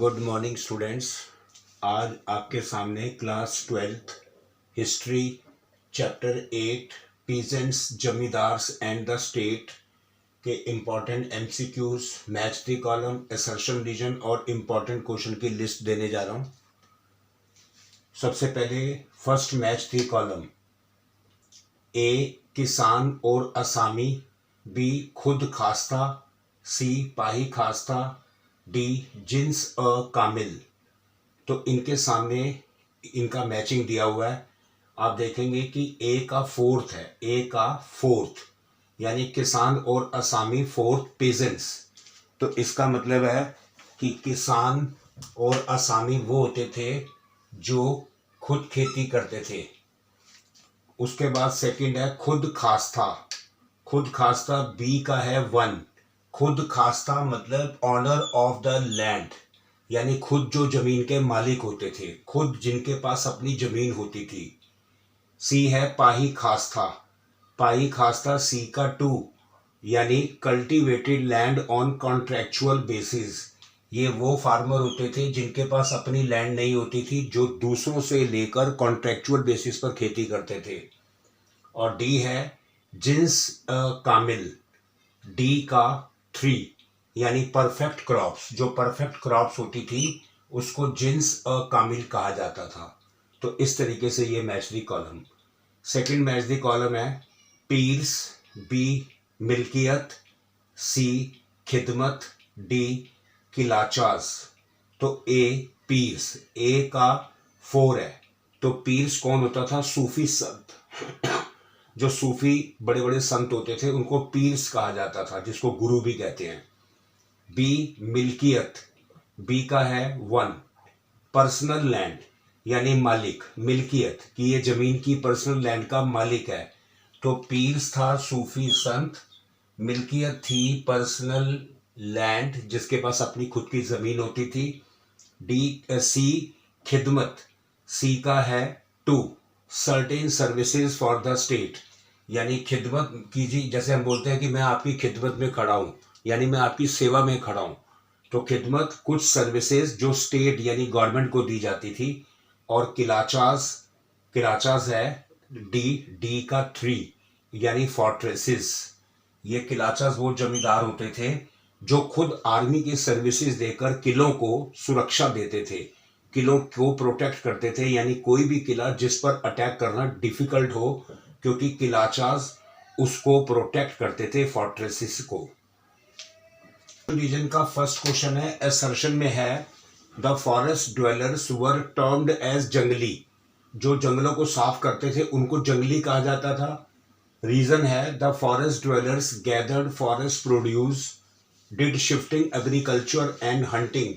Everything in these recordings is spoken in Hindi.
Good morning students. आज आपके सामने class 12th history chapter 8 peasants zamindars and the state के important MCQs, match the column, assertion reason और इम्पॉर्टेंट क्वेश्चन की लिस्ट देने जा रहा हूँ। सबसे पहले first match the column. A किसान और असामी, बी खुद खास्ता, सी पाही खास्ता, डी जिन्स अ कामिल। तो इनके सामने इनका मैचिंग दिया हुआ है। आप देखेंगे कि ए का फोर्थ है, ए का फोर्थ यानी किसान और असामी, फोर्थ पेजेंट्स। तो इसका मतलब है कि किसान और असामी वो होते थे जो खुद खेती करते थे। उसके बाद सेकंड है खुद खास्ता। खुद खास्ता बी का है 1। खुद खास्ता मतलब ऑनर ऑफ द लैंड, यानी खुद जो जमीन के मालिक होते थे, खुद जिनके पास अपनी जमीन होती थी। सी है पाही खास्ता। पाही खास्ता सी का 2 यानी cultivated land on contractual basis. ये वो फार्मर होते थे जिनके पास अपनी लैंड नहीं होती थी, जो दूसरों से लेकर कॉन्ट्रेक्चुअल बेसिस पर खेती करते थे। और डी है जिन्स कामिल। डी का 3 यानी परफेक्ट क्रॉप्स। जो परफेक्ट क्रॉप्स होती थी उसको जिन्स कामिल कहा जाता था। तो इस तरीके से ये match the column. Second match the column है पीर्स, बी मिल्कियत, सी खिदमत, डी किलाचास। तो ए पीर्स, ए का 4 है। तो पीर्स कौन होता था? सूफी संत। जो सूफी बड़े बड़े संत होते थे उनको पीर्स कहा जाता था, जिसको गुरु भी कहते हैं। बी मिल्कियत, बी का है 1। पर्सनल लैंड यानी मालिक, मिल्कियत कि ये जमीन की पर्सनल लैंड का मालिक है। तो पीर्स था सूफी संत, मिल्कियत थी पर्सनल लैंड जिसके पास अपनी खुद की जमीन होती थी। सी खिदमत, सी का है 2। Certain services for the state यानी खिदमत कीजिए, जैसे हम बोलते हैं कि मैं आपकी खिदमत में खड़ा हूं, यानी मैं आपकी सेवा में खड़ा हूं। तो खिदमत कुछ सर्विसेज जो स्टेट यानी गवर्नमेंट को दी जाती थी। और किलाचास, किलाचास है डी का 3 यानी फोर्ट्रेसेस। ये किलाचास वो जमींदार होते थे जो खुद आर्मी की सर्विसेज देकर किलों को सुरक्षा देते थे, किलों को प्रोटेक्ट करते थे। यानी कोई भी किला जिस पर अटैक करना डिफिकल्ट हो, क्योंकि किलाचास उसको प्रोटेक्ट करते थे, फोर्ट्रेसेस को। रीजन का फर्स्ट क्वेश्चन है, असर्शन में है the forest dwellers were termed as jangli. जो जंगलों को साफ करते थे उनको जंगली कहा जाता था। रीजन है the forest dwellers gathered forest produce, did shifting agriculture and hunting.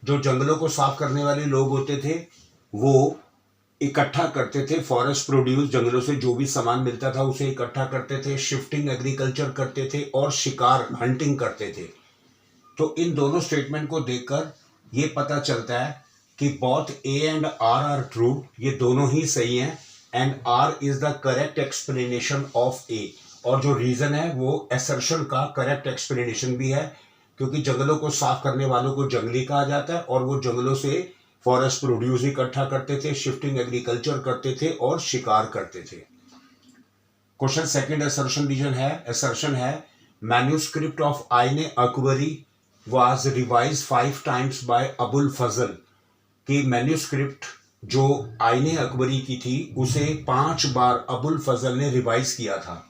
जो जंगलों को साफ करने वाले लोग होते थे वो इकट्ठा करते थे फॉरेस्ट प्रोड्यूस, जंगलों से जो भी सामान मिलता था उसे इकट्ठा करते थे, शिफ्टिंग एग्रीकल्चर करते थे और शिकार हंटिंग करते थे। तो इन दोनों स्टेटमेंट को देखकर ये पता चलता है कि both A and R are true, ये दोनों ही सही हैं। And R is the correct explanation of A. और जो रीजन है वो असर्शन का करेक्ट एक्सप्लेनेशन भी है, क्योंकि जंगलों को साफ करने वालों को जंगली कहा जाता है और वो जंगलों से फॉरेस्ट प्रोड्यूस इकट्ठा करते थे, शिफ्टिंग एग्रीकल्चर करते थे और शिकार करते थे। क्वेश्चन सेकंड असर्शन रीजन है, असर्शन है manuscript of Ain-i-Akbari was revise 5 times by Abul Fazl. की मैन्यूस्क्रिप्ट जो आईने अकबरी की थी उसे 5 बार अबुल फजल ने रिवाइज किया था।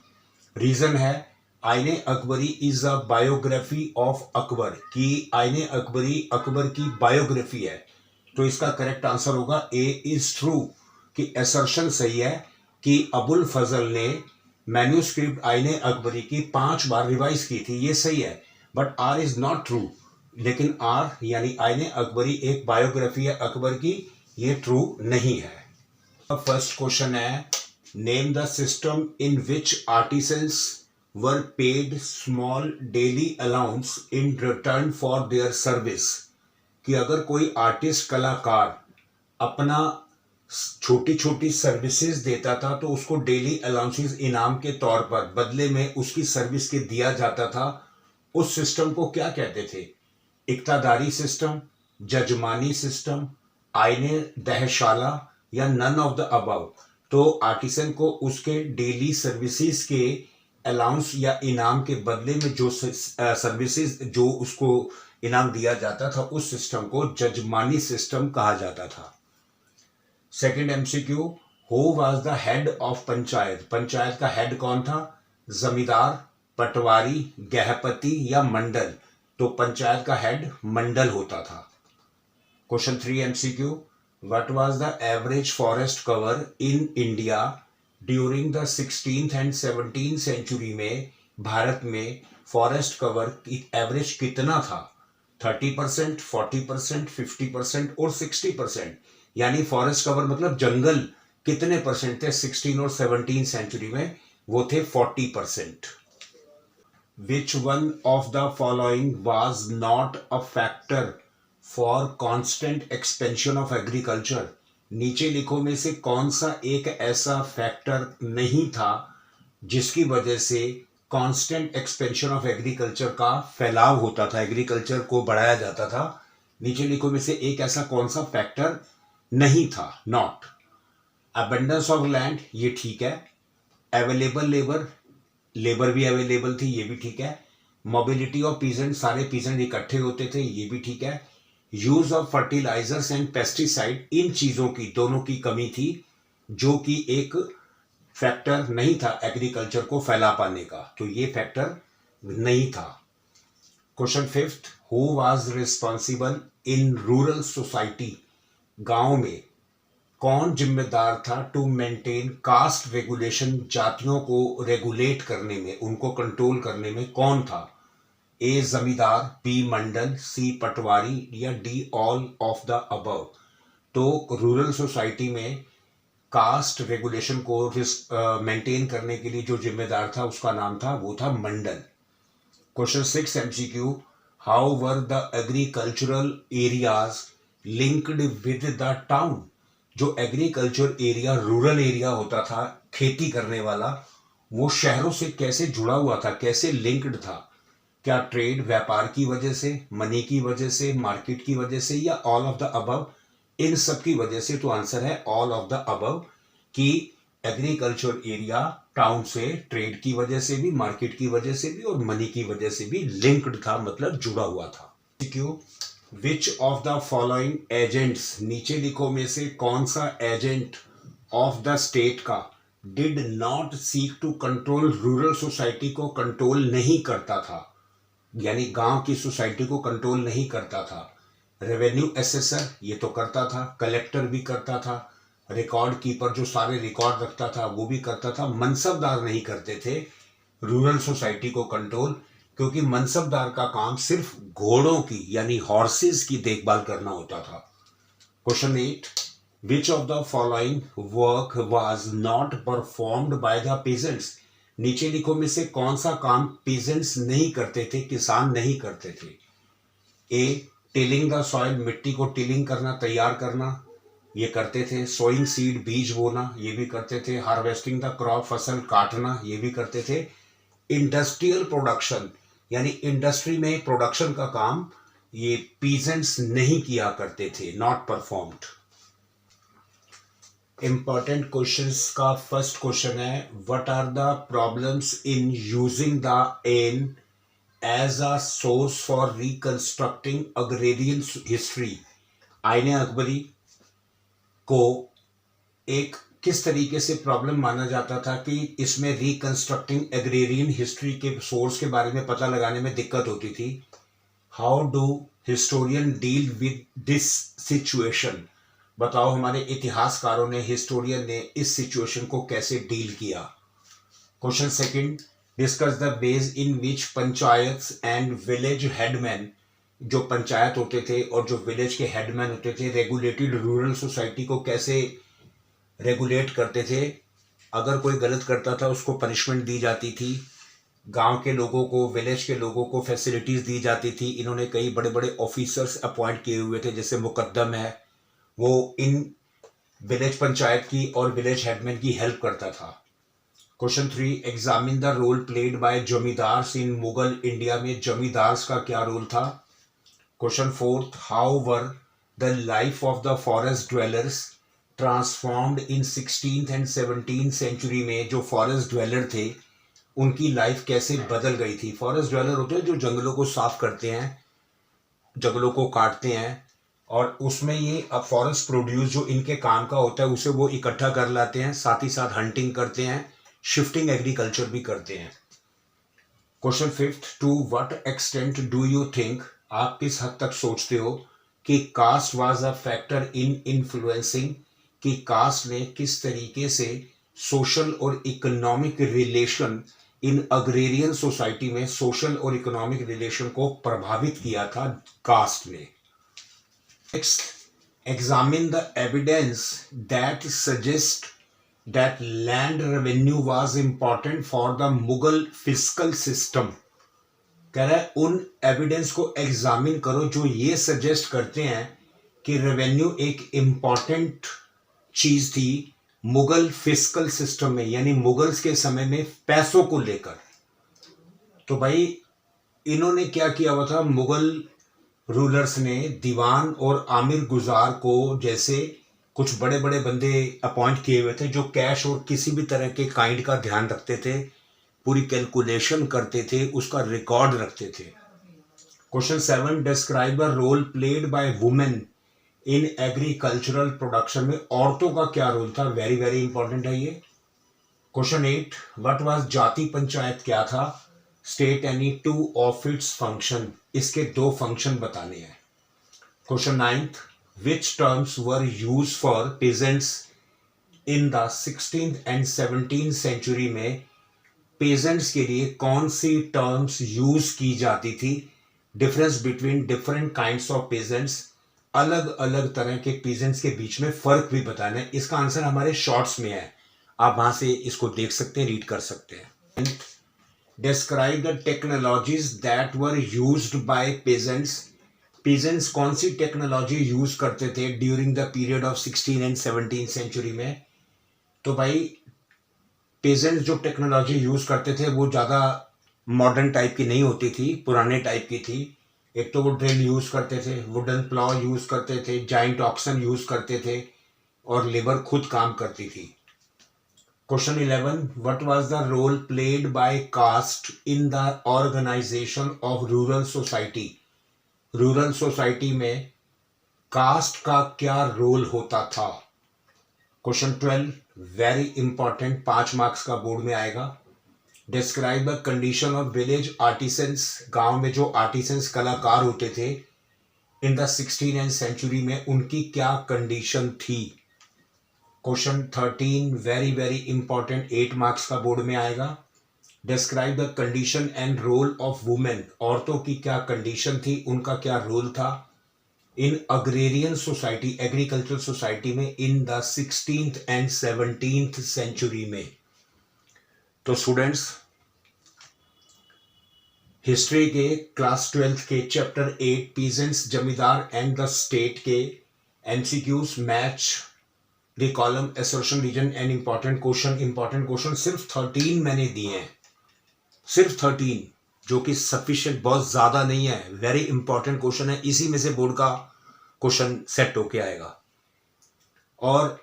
रीजन है आईने Akbari is a biography of Akbar, की आईने अकबरी अकबर की बायोग्राफी है। तो इसका करेक्ट आंसर होगा ए इज ट्रू, कि असर्शन सही है कि अबुल फजल ने मैन्यूस्क्रिप्ट आईने अकबरी की 5 बार रिवाइज की थी, ये सही है। But R is not true, लेकिन आर यानी आईने अकबरी एक बायोग्राफी है अकबर की, ये ट्रू नहीं है। फर्स्ट क्वेश्चन है name the system in which artisans were paid small daily allowance in return for their service. कि अगर कोई आर्टिस्ट कलाकार अपना छोटी छोटी सर्विसेज देता था तो उसको डेली अलाउंसेस इनाम के तौर पर बदले में उसकी सर्विस के दिया जाता था। उस सिस्टम को क्या कहते थे? इक्तादारी सिस्टम, जजमानी सिस्टम, आईने दहशाला या नन ऑफ द अबव। तो आर्टिसन को उसके डेली सर्विसेज के अलाउंस या इनाम के बदले में जो सर्विसेज जो उसको इनाम दिया जाता था, उस सिस्टम को जजमानी सिस्टम कहा जाता था। Second MCQ, who was the head of panchayat? Panchayat का हेड कौन था? जमींदार, पटवारी, गृहपति या मंडल? तो पंचायत का हेड मंडल होता था। Question 3 MCQ, what was the average forest cover in India during the 16th and 17th century? में भारत में फॉरेस्ट कवर एवरेज कितना था? 30%, 40%, 50% और 60%। यानी फॉरेस्ट कवर मतलब जंगल कितने परसेंट थे 16 और 17 सेंचुरी में? वो थे 40%। Which one of the following was not a factor for constant expansion of agriculture? नीचे लिखो में से कौन सा एक ऐसा फैक्टर नहीं था जिसकी वजह से कांस्टेंट एक्सपेंशन ऑफ एग्रीकल्चर का फैलाव होता था, एग्रीकल्चर को बढ़ाया जाता था? नीचे लिखो में से एक ऐसा कौन सा फैक्टर नहीं था? नॉट। अबंडेंस ऑफ लैंड, ये ठीक है। अवेलेबल लेबर, लेबर भी अवेलेबल थी, ये भी ठीक है। मोबिलिटी ऑफ पीजेंट, सारे पीजेंट इकट्ठे होते थे, ये भी ठीक है। Use of fertilisers and pesticide, इन चीजों की दोनों की कमी थी, जो कि एक फैक्टर नहीं था एग्रीकल्चर को फैला पाने का, तो ये फैक्टर नहीं था। Question 5, who was responsible in rural society? गांव में कौन जिम्मेदार था टू मेंटेन कास्ट रेगुलेशन? जातियों को रेगुलेट करने में, उनको कंट्रोल करने में कौन था? ए जमींदार, बी मंडल, सी पटवारी या D all of the above? तो रूरल सोसाइटी में कास्ट रेगुलेशन को मेंटेन करने के लिए जो जिम्मेदार था उसका नाम था, वो था Mandal. Question 6 MCQ, how were the agricultural areas linked with the town? जो एग्रीकल्चर एरिया, रूरल एरिया होता था खेती करने वाला, वो शहरों से कैसे जुड़ा हुआ था, कैसे लिंक्ड था? क्या ट्रेड, व्यापार की वजह से, मनी की वजह से, मार्केट की वजह से, या ऑल ऑफ द अबव? इन सब की वजह से। तो आंसर है ऑल ऑफ द अबव, कि एग्रीकल्चर एरिया टाउन से ट्रेड की वजह से भी, मार्केट की वजह से भी और मनी की वजह से भी लिंक्ड था, मतलब जुड़ा हुआ था। क्यों? Which of the following agents, नीचे लिखो में से कौन सा एजेंट ऑफ द स्टेट का did not seek to control rural society को कंट्रोल नहीं करता था, यानी गांव की सोसाइटी को कंट्रोल नहीं करता था? रेवेन्यू एसेसर, ये तो करता था, कलेक्टर भी करता था, रिकॉर्ड कीपर जो सारे रिकॉर्ड रखता था वो भी करता था। मनसबदार नहीं करते थे रूरल सोसाइटी को कंट्रोल, क्योंकि मनसबदार का काम सिर्फ घोड़ों की यानी हॉर्सेस की देखभाल करना होता था। Question 8, which of the following work was not performed by the pageants? नीचे लिखो में से कौन सा काम पेजेंट्स नहीं करते थे, किसान नहीं करते थे? ए टिलिंग द सॉइल, मिट्टी को टिलिंग करना, तैयार करना, ये करते थे। सोइंग सीड, बीज बोना, ये भी करते थे। हार्वेस्टिंग द क्रॉप, फसल काटना, ये भी करते थे। इंडस्ट्रियल प्रोडक्शन, यानी इंडस्ट्री में प्रोडक्शन का काम ये पीजेंट्स नहीं किया करते थे, नॉट परफॉर्म्ड। इंपॉर्टेंट क्वेश्चंस का फर्स्ट क्वेश्चन है, what are the problems in using the Ain as a source for reconstructing agrarian history? Ain-i-Akbari को एक किस तरीके से प्रॉब्लम माना जाता था कि इसमें रिकंस्ट्रक्टिंग एग्रेरियन हिस्ट्री के सोर्स के बारे में पता लगाने में दिक्कत होती थी? How do historian deal with this situation? बताओ हमारे इतिहासकारों ने, हिस्टोरियन ने इस सिचुएशन को कैसे डील किया? Question second, discuss the ways in which panchayat and village headman, जो पंचायत होते थे और जो विलेज के हेडमैन होते थे, रेगुलेटेड रूरल सोसाइटी को कैसे रेगुलेट करते थे? अगर कोई गलत करता था उसको पनिशमेंट दी जाती थी, गांव के लोगों को, विलेज के लोगों को फैसिलिटीज दी जाती थी। इन्होंने कई बड़े बड़े ऑफिसर्स अपॉइंट किए हुए थे, जैसे मुकद्दम है, वो इन विलेज पंचायत की और विलेज हेडमैन की हेल्प करता था। Question 3, examine the role played by zamindars in Mughal India. में जमींदार्स का क्या रोल था? Question fourth, how were the life of the forest dwellers transformed in 16th and 17th century में जो फॉरेस्ट ड्वेलर थे उनकी लाइफ कैसे बदल गई थी। फॉरेस्ट ड्वेलर होते हैं जो जंगलों को साफ करते हैं, जंगलों को काटते हैं, और उसमें ये अब फॉरेस्ट प्रोड्यूस जो इनके काम का होता है उसे वो इकट्ठा कर लाते हैं, साथ ही साथ हंटिंग करते हैं, शिफ्टिंग एग्रीकल्चर भी करते हैं। Question fifth, to what extent do you think, आप किस हद तक सोचते हो कि caste was a factor in influencing, कि कास्ट ने किस तरीके से सोशल और economic relation in agrarian society में सोशल और इकोनॉमिक रिलेशन को प्रभावित किया था कास्ट ने। Next, examine the evidence that suggest that land revenue was important for the Mughal fiscal system. कह रहा है उन एविडेंस को एग्जामिन करो जो ये सजेस्ट करते हैं कि रेवेन्यू एक इंपॉर्टेंट चीज थी मुगल फिस्कल सिस्टम में, यानी मुगल्स के समय में पैसों को लेकर। तो भाई इन्होंने क्या किया हुआ था, मुगल रूलर्स ने दीवान और आमिर गुजार को जैसे कुछ बड़े बड़े बंदे अपॉइंट किए हुए थे जो कैश और किसी भी तरह के काइंड का ध्यान रखते थे, पूरी कैलकुलेशन करते थे, उसका रिकॉर्ड रखते थे। Question 7, describe the role played by women in agricultural production, में औरतों का क्या रोल था, वेरी वेरी इंपॉर्टेंट है ये। क्वेश्चन 8, व्हाट वाज जाति पंचायत क्या था, state any two of its function, इसके दो फंक्शन बताने हैं। Question 9, which terms were use for peasants in the 16th and 17th century में पेजेंट्स के लिए कौन सी टर्म्स यूज की जाती थी, difference between different kinds of peasants, अलग अलग तरह के पेजेंट्स के बीच में फर्क भी बताना है। इसका आंसर हमारे शॉर्ट्स में है, आप वहां से इसको देख सकते हैं, रीड कर सकते हैं। Describe the technologies that were used by peasants, peasants कौन सी टेक्नोलॉजी यूज करते थे during the period of 16 and 17th century में। तो भाई पेजेंट्स जो टेक्नोलॉजी यूज करते थे वो ज़्यादा मॉडर्न टाइप की नहीं होती थी, पुराने टाइप की थी। एक तो वो ड्रिल यूज करते थे, वुडन प्लॉ यूज करते थे, जाइंट ऑक्सन यूज करते थे, और लेबर खुद काम करती थी। Question 11, what was the role played by caste in the organisation of rural society, rural society में कास्ट का क्या रोल होता था। क्वेश्चन 12, वेरी इंपॉर्टेंट, 5 मार्क्स का बोर्ड में आएगा। Describe the condition of village artisans, गांव में जो आर्टिसंस कलाकार होते थे इन द 16th सेंचुरी में उनकी क्या कंडीशन थी। Question 13, very very important, 8 marks का बोर्ड में आएगा। Describe the condition and role of women, औरतों की क्या कंडीशन थी, उनका क्या रोल था in agrarian society, agricultural society में in the 16th and 17th century में। तो स्टूडेंट्स, हिस्ट्री के क्लास 12th के chapter 8 peasants, zamindar and the state के MCQs match the column assertion reason and important question सिर्फ 13 मैंने दिए हैं, सिर्फ 13, जो कि सफिशिएंट, बहुत ज्यादा नहीं है, वेरी इंपॉर्टेंट क्वेश्चन है, इसी में से बोर्ड का क्वेश्चन सेट होके आएगा। और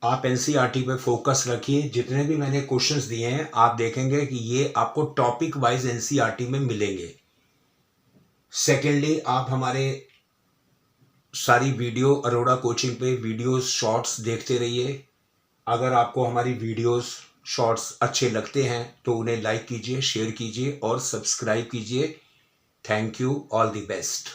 आप एनसीईआरटी पे फोकस रखिए, जितने भी मैंने क्वेश्चंस दिए हैं आप देखेंगे कि ये आपको टॉपिक वाइज एनसीईआरटी में मिलेंगे। सेकेंडली, आप हमारे सारी वीडियो अरोड़ा कोचिंग पे वीडियोस शॉर्ट्स देखते रहिए। अगर आपको हमारी वीडियोस शॉर्ट्स अच्छे लगते हैं तो उन्हें लाइक कीजिए, शेयर कीजिए और सब्सक्राइब कीजिए। Thank you, all the best.